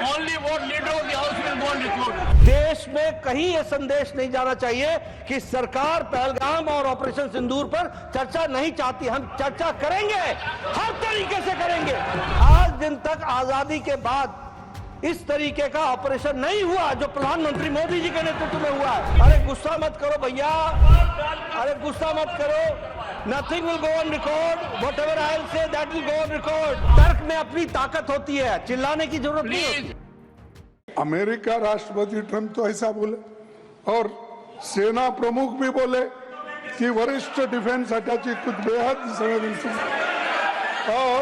Only what leader of the house will go on record. देश में कहीं ये संदेश नहीं जाना चाहिए कि सरकार पहलगाम और ऑपरेशन सिंदूर पर चर्चा नहीं चाहती। हम चर्चा करेंगे, हर तरीके से करेंगे। आज दिन तक आजादी के बाद इस तरीके का ऑपरेशन नहीं हुआ जो प्रधानमंत्री मोदी जी के नेतृत्व में हुआ है। अरे गुस्सा मत करो भैया, अरे गुस्सा मत करो। Nothing will go on record, whatever I will say that will go on record. तर्क में अपनी ताकत होती है, चिल्लाने की जरूरत नहीं होती। अमेरिका राष्ट्रपति ट्रंप तो ऐसा बोले और सेना प्रमुख भी बोले कि वरिष्ठ डिफेंस अटैची कुछ बेहद संवेदनशील, और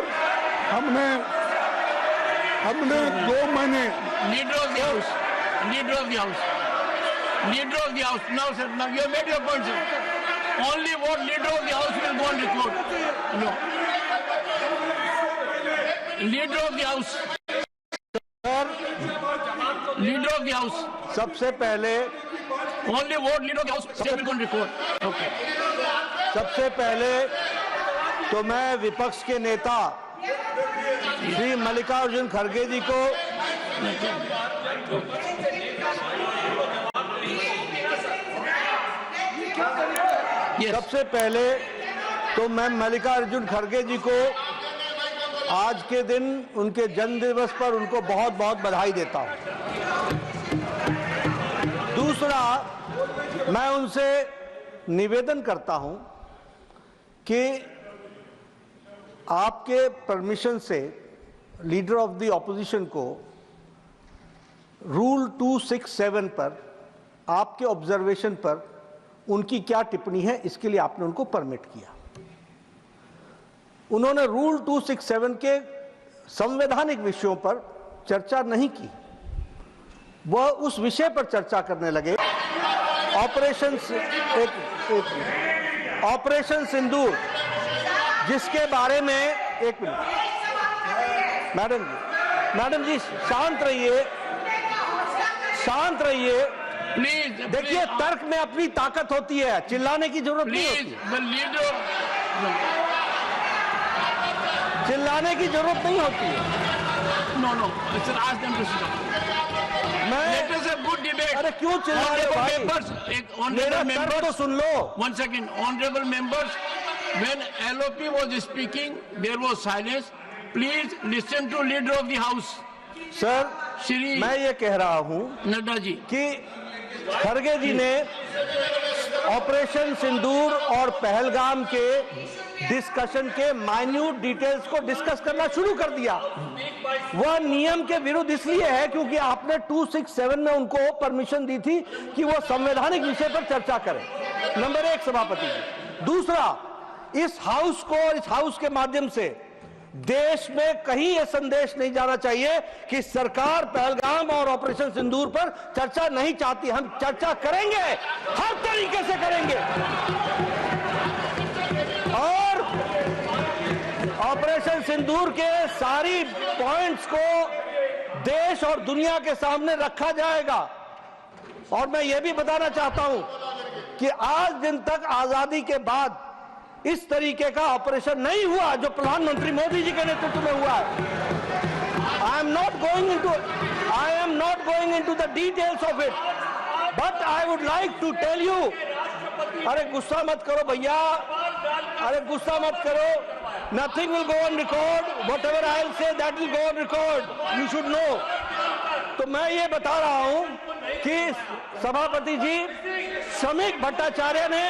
हमने 2 महीने Leader of the house. Leader of the house. Leader of the house. Now, sir, now you have made your point, sir. Only what leader of the house will go on record. No. Leader of the house. Leader of the house. सबसे पहले Only what leader of the house will go on record. Okay. सबसे पहले तो मैं विपक्ष के नेता श्री मल्लिकार्जुन खड़गे जी को Yes. सबसे पहले तो मैं मल्लिकार्जुन खड़गे जी को आज के दिन उनके जन्म दिवस पर उनको बहुत बहुत बधाई देता हूं। दूसरा, मैं उनसे निवेदन करता हूं कि आपके परमिशन से लीडर ऑफ द ऑपोजिशन को रूल 267 पर आपके ऑब्जर्वेशन पर उनकी क्या टिप्पणी है, इसके लिए आपने उनको परमिट किया। उन्होंने रूल 267 के संवैधानिक विषयों पर चर्चा नहीं की, वह उस विषय पर चर्चा करने लगे। ऑपरेशन सिंदूर, जिसके बारे में एक मिनट मैडम जी शांत रहिए, शांत रहिए। Please. देखिए, तर्क में अपनी ताकत होती है, चिल्लाने की जरूरत नहीं Please. होती। The leader. चिल्लाने की जरूरत नहीं होती है। No, no. Sir, ask them to sit down. Let us have good debate. अरे क्यों चिल्ला रहे हो भाई? Honorable मेरा members, तर्क तो सुन लो। One second, honorable members, when LOP was speaking, there was silence. Please listen to leader of the house, sir, Shri मैं ये कह रहा हूं Nadda ji. कि खड़गे जी ने ऑपरेशन सिंदूर और पहलगाम के डिस्कशन के माइन्यूट डिटेल्स को डिस्कस करना शुरू कर दिया। वह नियम के विरुद्ध इसलिए है क्योंकि आपने 267 में उनको परमिशन दी थी कि वो संवैधानिक विषय पर चर्चा करें। नंबर 1 सभापति जी। दूसरा, इस हाउस को और इस हाउस के माध्यम से देश में कहीं यह संदेश नहीं जाना चाहिए कि सरकार पहलगाम और ऑपरेशन सिंदूर पर चर्चा नहीं चाहती। हम चर्चा करेंगे, हर तरीके से करेंगे, और ऑपरेशन सिंदूर के सारी पॉइंट्स को देश और दुनिया के सामने रखा जाएगा। और मैं यह भी बताना चाहता हूं कि आज दिन तक आजादी के बाद इस तरीके का ऑपरेशन नहीं हुआ जो प्रधानमंत्री मोदी जी के नेतृत्व में हुआ है। I am not going into the details of it, but I would like to tell you. अरे गुस्सा मत करो भैया, अरे गुस्सा मत करो। Nothing will go on record, whatever I will say that will go on record, you should know. तो मैं ये बता रहा हूं कि सभापति जी श्रमिक भट्टाचार्य ने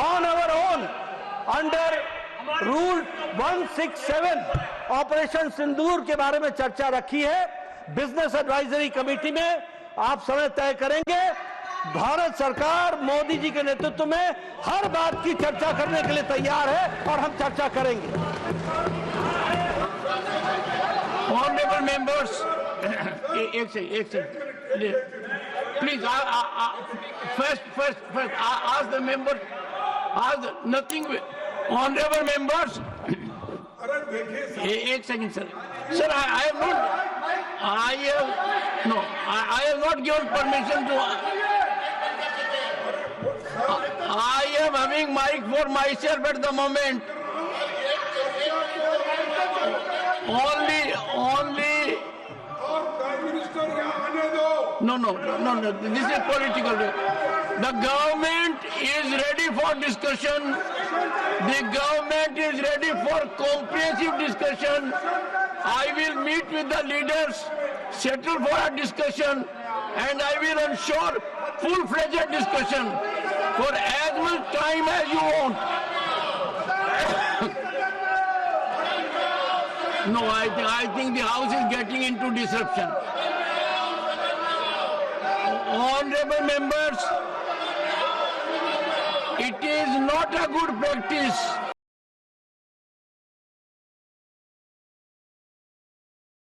on our own under rule 167 operation Sindoor के बारे में चर्चा रखी है। बिजनेस एडवाइजरी कमेटी में आप समय तय करेंगे। भारत सरकार मोदी जी के नेतृत्व में हर बात की चर्चा करने के लिए तैयार है और हम चर्चा करेंगे। Honorable members, एक second, please, first, ask the members, nothing, honorable members, एक second sir, I have not given permission to, I am having mic for myself at the moment, only No. This is political. The government is ready for discussion. The government is ready for comprehensive discussion. I will meet with the leaders, settle for a discussion, and I will ensure full-fledged discussion for as much time as you want. No, I think the House is getting into disruption. Honorable members, it is not a good practice